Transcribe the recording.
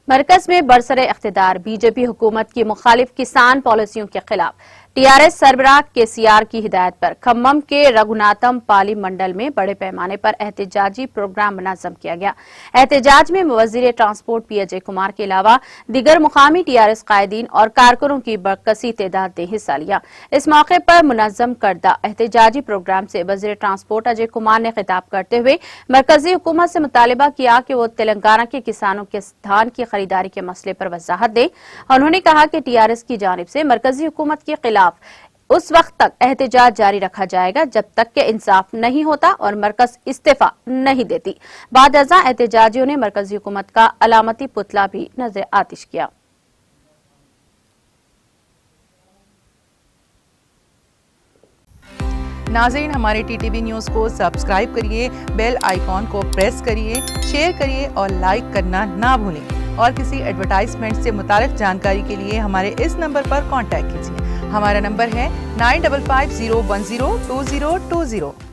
مرکز میں برسر اقتدار بی جے پی حکومت کی مخالف کسان پالیسیوں کے خلاف ٹی آر ایس سربراہ کے سی آر کی ہدایت پر کھمم کے رگھوناتھم پالی منڈل میں بڑے پیمانے پر احتجاجی پروگرام منظم کیا گیا۔ احتجاج میں وزیر ٹرانسپورٹ پی اجے کمار کے علاوہ دیگر مقامی ٹی آر ایس قائدین اور کارکنوں کی بکثیر تعداد نے حصہ لیا۔ اس موقع پر منظم کردہ احتجاجی پروگرام سے وزیر ٹرانسپورٹ اجے کمار نے خطاب کرتے ہوئے مرکزی حکومت سے مطالبہ کیا کہ وہ تلنگانہ کے کسانوں کے دھان کی خریداری کے مسئلے پر وضاحت دے۔ انہوں نے کہا کہ ٹی آر ایس کی جانب سے مرکزی حکومت کے خلاف اس وقت تک احتجاج جاری رکھا جائے گا جب تک کہ انصاف نہیں ہوتا اور مرکز استعفی نہیں دیتی۔ بعد ازاں احتجاجیوں نے مرکزی حکومت کا علامتی پتلا بھی نظر آتش کیا۔ ناظرین، ہمارے ٹی ٹی وی نیوز کو سبسکرائب کریے، بیل آئیکن کو پریس کریے، شیئر کریے اور لائک کرنا نہ بھولیں۔ اور کسی ایڈورٹائزمنٹ سے متعلق جانکاری کے لیے ہمارے اس نمبر پر کانٹیکٹ کیجیے۔ ہمارا نمبر ہے 9550102020۔